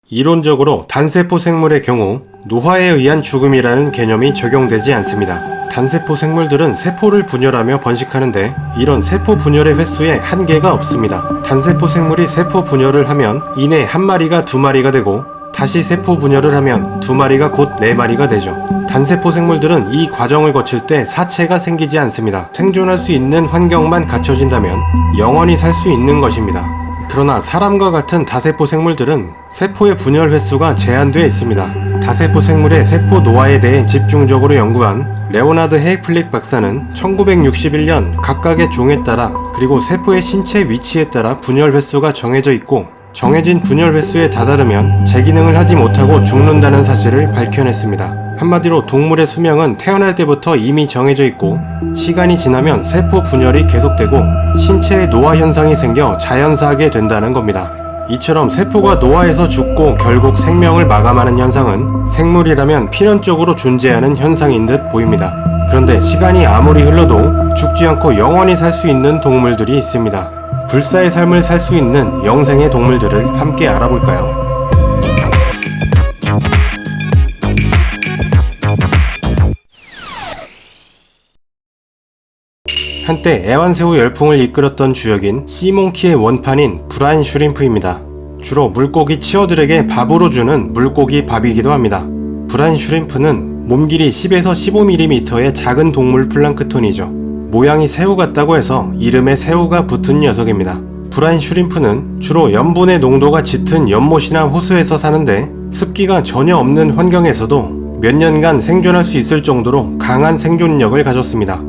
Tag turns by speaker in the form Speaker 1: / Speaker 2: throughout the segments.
Speaker 1: 이론적으로 단세포 생물의 경우 노화에 의한 죽음이라는 개념이 적용되지 않습니다. 단세포 생물들은 세포를 분열하며 번식하는데 이런 세포 분열의 횟수에 한계가 없습니다. 단세포 생물이 세포 분열을 하면 이내 한 마리가 두 마리가 되고 다시 세포 분열을 하면 두 마리가 곧 네 마리가 되죠. 단세포 생물들은 이 과정을 거칠 때 사체가 생기지 않습니다. 생존할 수 있는 환경만 갖춰진다면 영원히 살 수 있는 것입니다. 그러나 사람과 같은 다세포 생물들은 세포의 분열 횟수가 제한되어 있습니다. 다세포 생물의 세포 노화에 대해 집중적으로 연구한 레오나드 헤이플릭 박사는 1961년 각각의 종에 따라 그리고 세포의 신체 위치에 따라 분열 횟수가 정해져 있고 정해진 분열 횟수에 다다르면 재기능을 하지 못하고 죽는다는 사실을 밝혀냈습니다. 한마디로 동물의 수명은 태어날 때부터 이미 정해져 있고 시간이 지나면 세포 분열이 계속되고 신체의 노화 현상이 생겨 자연사하게 된다는 겁니다. 이처럼 세포가 노화해서 죽고 결국 생명을 마감하는 현상은 생물이라면 필연적으로 존재하는 현상인 듯 보입니다. 그런데 시간이 아무리 흘러도 죽지 않고 영원히 살 수 있는 동물들이 있습니다. 불사의 삶을 살 수 있는 영생의 동물들을 함께 알아볼까요? 한때 애완새우 열풍을 이끌었던 주역인 시몬키의 원판인 브라인 슈림프입니다. 주로 물고기 치어들에게 밥으로 주는 물고기 밥이기도 합니다. 브라인 슈림프는 몸길이 10에서 15mm의 작은 동물 플랑크톤이죠. 모양이 새우 같다고 해서 이름에 새우가 붙은 녀석입니다. 브라인 슈림프는 주로 염분의 농도가 짙은 연못이나 호수에서 사는데 습기가 전혀 없는 환경에서도 몇 년간 생존할 수 있을 정도로 강한 생존력을 가졌습니다.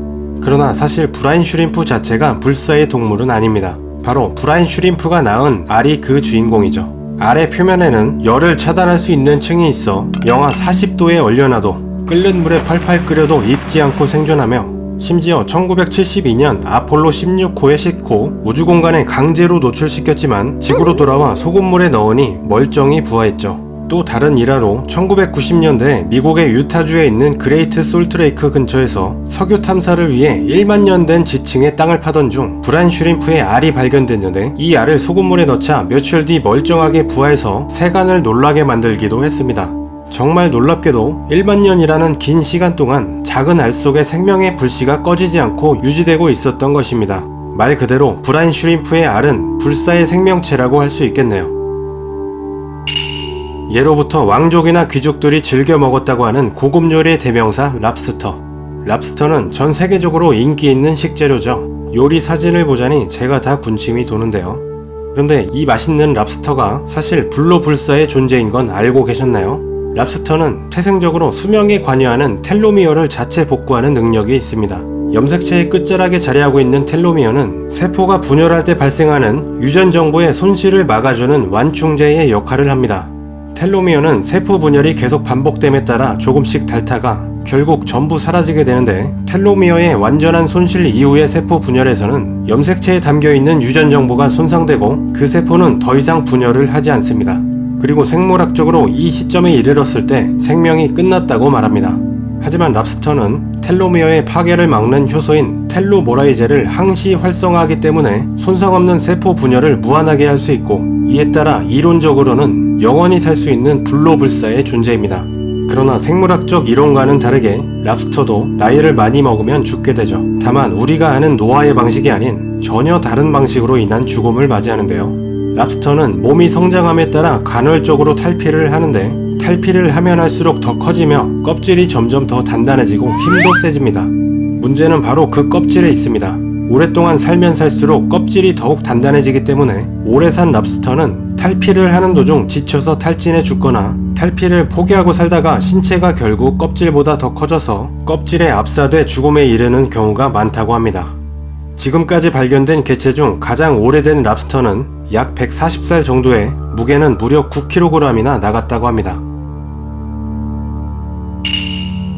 Speaker 1: 그러나 사실 브라인 슈림프 자체가 불사의 동물은 아닙니다. 바로 브라인 슈림프가 낳은 알이 그 주인공이죠. 알의 표면에는 열을 차단할 수 있는 층이 있어 영하 40도에 얼려놔도 끓는 물에 팔팔 끓여도 익지 않고 생존하며 심지어 1972년 아폴로 16호에 싣고 우주공간에 강제로 노출시켰지만 지구로 돌아와 소금물에 넣으니 멀쩡히 부화했죠. 또 다른 일화로 1990년대 미국의 유타주에 있는 그레이트 솔트레이크 근처에서 석유 탐사를 위해 1만 년 된 지층의 땅을 파던 중 브라인 슈림프의 알이 발견됐는데 이 알을 소금물에 넣자 며칠 뒤 멀쩡하게 부화해서 세간을 놀라게 만들기도 했습니다. 정말 놀랍게도 1만 년이라는 긴 시간 동안 작은 알 속에 생명의 불씨가 꺼지지 않고 유지되고 있었던 것입니다. 말 그대로 브라인 슈림프의 알은 불사의 생명체라고 할 수 있겠네요. 예로부터 왕족이나 귀족들이 즐겨 먹었다고 하는 고급 요리의 대명사 랍스터. 랍스터는 전 세계적으로 인기 있는 식재료죠. 요리 사진을 보자니 제가 다 군침이 도는데요. 그런데 이 맛있는 랍스터가 사실 불로불사의 존재인 건 알고 계셨나요? 랍스터는 태생적으로 수명에 관여하는 텔로미어를 자체 복구하는 능력이 있습니다. 염색체의 끝자락에 자리하고 있는 텔로미어는 세포가 분열할 때 발생하는 유전 정보의 손실을 막아주는 완충제의 역할을 합니다. 텔로미어는 세포 분열이 계속 반복됨에 따라 조금씩 닳다가 결국 전부 사라지게 되는데 텔로미어의 완전한 손실 이후의 세포 분열에서는 염색체에 담겨있는 유전 정보가 손상되고 그 세포는 더 이상 분열을 하지 않습니다. 그리고 생물학적으로 이 시점에 이르렀을 때 생명이 끝났다고 말합니다. 하지만 랍스터는 텔로미어의 파괴를 막는 효소인 텔로모라이제를 항시 활성화하기 때문에 손상 없는 세포 분열을 무한하게 할 수 있고 이에 따라 이론적으로는 영원히 살 수 있는 불로불사의 존재입니다. 그러나 생물학적 이론과는 다르게 랍스터도 나이를 많이 먹으면 죽게 되죠. 다만 우리가 아는 노화의 방식이 아닌 전혀 다른 방식으로 인한 죽음을 맞이하는데요. 랍스터는 몸이 성장함에 따라 간헐적으로 탈피를 하는데 탈피를 하면 할수록 더 커지며 껍질이 점점 더 단단해지고 힘도 세집니다. 문제는 바로 그 껍질에 있습니다. 오랫동안 살면 살수록 껍질이 더욱 단단해지기 때문에 오래 산 랍스터는 탈피를 하는 도중 지쳐서 탈진해 죽거나 탈피를 포기하고 살다가 신체가 결국 껍질보다 더 커져서 껍질에 압사돼 죽음에 이르는 경우가 많다고 합니다. 지금까지 발견된 개체 중 가장 오래된 랍스터는 약 140살 정도에 무게는 무려 9kg이나 나갔다고 합니다.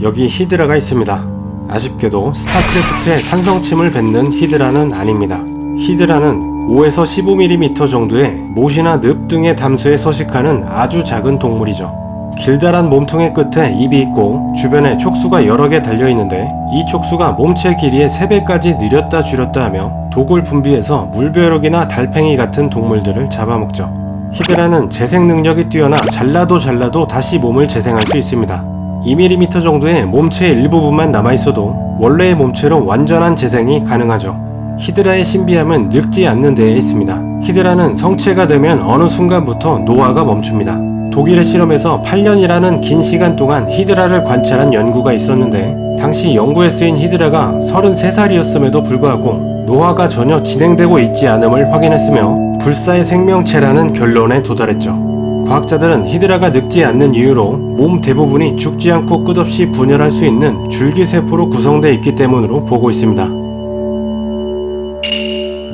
Speaker 1: 여기 히드라가 있습니다. 아쉽게도 스타크래프트의 산성침을 뱉는 히드라는 아닙니다. 히드라는 5에서 15mm 정도의 못이나 늪 등의 담수에 서식하는 아주 작은 동물이죠. 길다란 몸통의 끝에 입이 있고 주변에 촉수가 여러 개 달려있는데 이 촉수가 몸체 길이의 3배까지 늘렸다 줄였다 하며 독을 분비해서 물벼룩이나 달팽이 같은 동물들을 잡아먹죠. 히드라는 재생 능력이 뛰어나 잘라도 다시 몸을 재생할 수 있습니다. 2mm 정도의 몸체 일부분만 남아있어도 원래의 몸체로 완전한 재생이 가능하죠. 히드라의 신비함은 늙지 않는 데에 있습니다. 히드라는 성체가 되면 어느 순간부터 노화가 멈춥니다. 독일의 실험에서 8년이라는 긴 시간 동안 히드라를 관찰한 연구가 있었는데 당시 연구에 쓰인 히드라가 33살이었음에도 불구하고 노화가 전혀 진행되고 있지 않음을 확인했으며 불사의 생명체라는 결론에 도달했죠. 과학자들은 히드라가 늙지 않는 이유로 몸 대부분이 죽지 않고 끝없이 분열할 수 있는 줄기세포로 구성되어 있기 때문으로 보고 있습니다.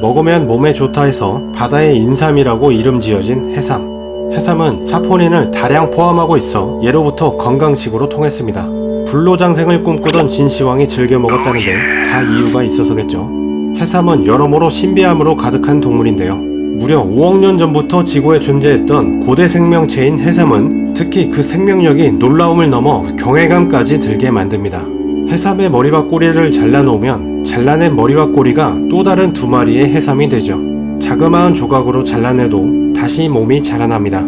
Speaker 1: 먹으면 몸에 좋다 해서 바다의 인삼이라고 이름 지어진 해삼. 해삼은 사포닌을 다량 포함하고 있어 예로부터 건강식으로 통했습니다. 불로장생을 꿈꾸던 진시황이 즐겨 먹었다는데 다 이유가 있어서겠죠. 해삼은 여러모로 신비함으로 가득한 동물인데요. 무려 5억 년 전부터 지구에 존재했던 고대 생명체인 해삼은 특히 그 생명력이 놀라움을 넘어 경외감까지 들게 만듭니다. 해삼의 머리와 꼬리를 잘라놓으면 잘라낸 머리와 꼬리가 또 다른 두 마리의 해삼이 되죠. 자그마한 조각으로 잘라내도 다시 몸이 자라납니다.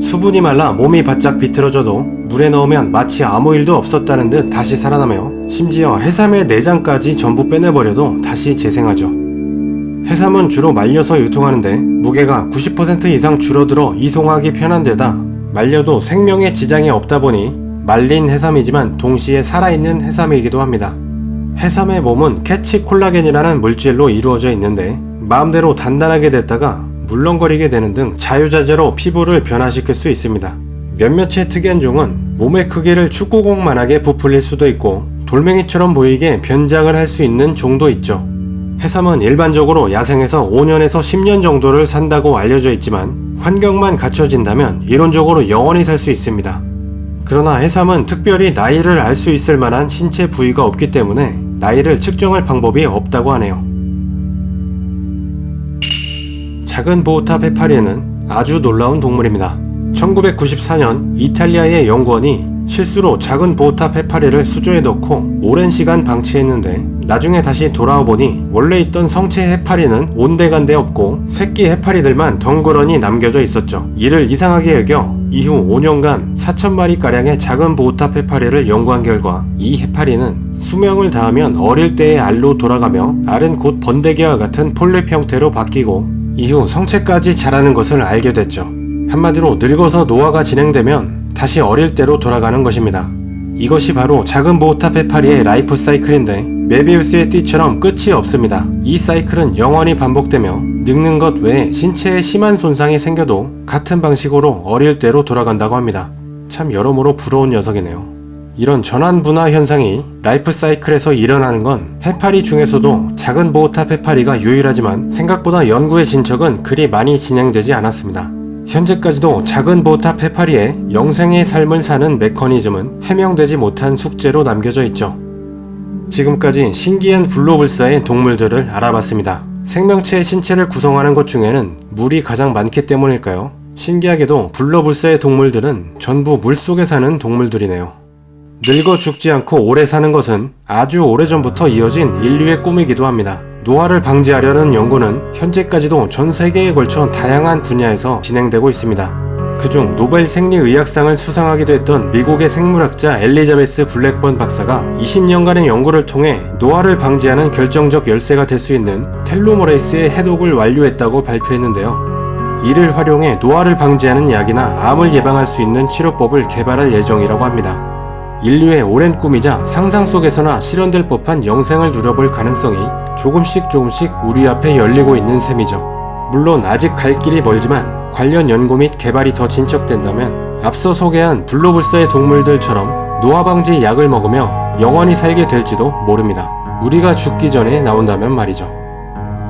Speaker 1: 수분이 말라 몸이 바짝 비틀어져도 물에 넣으면 마치 아무 일도 없었다는 듯 다시 살아나며 심지어 해삼의 내장까지 전부 빼내버려도 다시 재생하죠. 해삼은 주로 말려서 유통하는데 무게가 90% 이상 줄어들어 이송하기 편한 데다 말려도 생명에 지장이 없다 보니 말린 해삼이지만 동시에 살아있는 해삼이기도 합니다. 해삼의 몸은 캐치콜라겐이라는 물질로 이루어져 있는데 마음대로 단단하게 됐다가 물렁거리게 되는 등 자유자재로 피부를 변화시킬 수 있습니다. 몇몇의 특이한 종은 몸의 크기를 축구공만하게 부풀릴 수도 있고 돌멩이처럼 보이게 변장을 할 수 있는 종도 있죠. 해삼은 일반적으로 야생에서 5년에서 10년 정도를 산다고 알려져 있지만 환경만 갖춰진다면 이론적으로 영원히 살 수 있습니다. 그러나 해삼은 특별히 나이를 알 수 있을 만한 신체 부위가 없기 때문에 나이를 측정할 방법이 없다고 하네요. 작은 보호탑 해파리는 아주 놀라운 동물입니다. 1994년 이탈리아의 연구원이 실수로 작은 보호탑 해파리를 수조에 넣고 오랜 시간 방치했는데 나중에 다시 돌아와 보니 원래 있던 성체 해파리는 온데간데 없고 새끼 해파리들만 덩그러니 남겨져 있었죠. 이를 이상하게 여겨 이후 5년간 4,000마리가량의 작은 보호탑 해파리를 연구한 결과 이 해파리는 수명을 다하면 어릴 때의 알로 돌아가며 알은 곧 번데기와 같은 폴립 형태로 바뀌고 이후 성체까지 자라는 것을 알게 됐죠. 한마디로 늙어서 노화가 진행되면 다시 어릴 때로 돌아가는 것입니다. 이것이 바로 작은 보호탑 해파리의 라이프 사이클인데 메비우스의 띠처럼 끝이 없습니다. 이 사이클은 영원히 반복되며 늙는 것 외에 신체에 심한 손상이 생겨도 같은 방식으로 어릴 때로 돌아간다고 합니다. 참 여러모로 부러운 녀석이네요. 이런 전환 분화 현상이 라이프 사이클에서 일어나는 건 해파리 중에서도 작은 보호탑 해파리가 유일하지만 생각보다 연구의 진척은 그리 많이 진행되지 않았습니다. 현재까지도 작은 보호탑 해파리의 영생의 삶을 사는 메커니즘은 해명되지 못한 숙제로 남겨져 있죠. 지금까지 신기한 불로불사의 동물들을 알아봤습니다. 생명체의 신체를 구성하는 것 중에는 물이 가장 많기 때문일까요? 신기하게도 불로불사의 동물들은 전부 물속에 사는 동물들이네요. 늙어 죽지 않고 오래 사는 것은 아주 오래전부터 이어진 인류의 꿈이기도 합니다. 노화를 방지하려는 연구는 현재까지도 전 세계에 걸쳐 다양한 분야에서 진행되고 있습니다. 그중 노벨 생리의학상을 수상하기도 했던 미국의 생물학자 엘리자베스 블랙번 박사가 20년간의 연구를 통해 노화를 방지하는 결정적 열쇠가 될 수 있는 텔로머레이스의 해독을 완료했다고 발표했는데요. 이를 활용해 노화를 방지하는 약이나 암을 예방할 수 있는 치료법을 개발할 예정이라고 합니다. 인류의 오랜 꿈이자 상상 속에서나 실현될 법한 영생을 누려볼 가능성이 조금씩 우리 앞에 열리고 있는 셈이죠. 물론 아직 갈 길이 멀지만 관련 연구 및 개발이 더 진척된다면 앞서 소개한 불로불사의 동물들처럼 노화 방지 약을 먹으며 영원히 살게 될지도 모릅니다. 우리가 죽기 전에 나온다면 말이죠.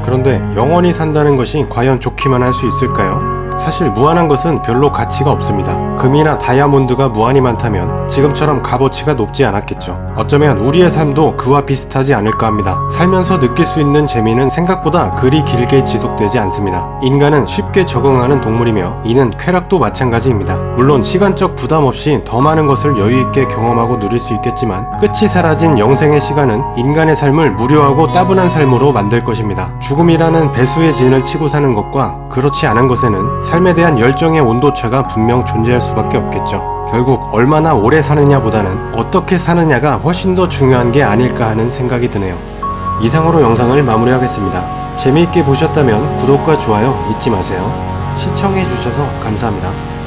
Speaker 1: 그런데 영원히 산다는 것이 과연 좋기만 할 수 있을까요? 사실 무한한 것은 별로 가치가 없습니다. 금이나 다이아몬드가 무한히 많다면 지금처럼 값어치가 높지 않았겠죠. 어쩌면 우리의 삶도 그와 비슷하지 않을까 합니다. 살면서 느낄 수 있는 재미는 생각보다 그리 길게 지속되지 않습니다. 인간은 쉽게 적응하는 동물이며 이는 쾌락도 마찬가지입니다. 물론 시간적 부담 없이 더 많은 것을 여유있게 경험하고 누릴 수 있겠지만 끝이 사라진 영생의 시간은 인간의 삶을 무료하고 따분한 삶으로 만들 것입니다. 죽음이라는 배수의 진을 치고 사는 것과 그렇지 않은 것에는 삶에 대한 열정의 온도차가 분명 존재할 수밖에 없겠죠. 결국 얼마나 오래 사느냐보다는 어떻게 사느냐가 훨씬 더 중요한 게 아닐까 하는 생각이 드네요. 이상으로 영상을 마무리하겠습니다. 재미있게 보셨다면 구독과 좋아요 잊지 마세요. 시청해주셔서 감사합니다.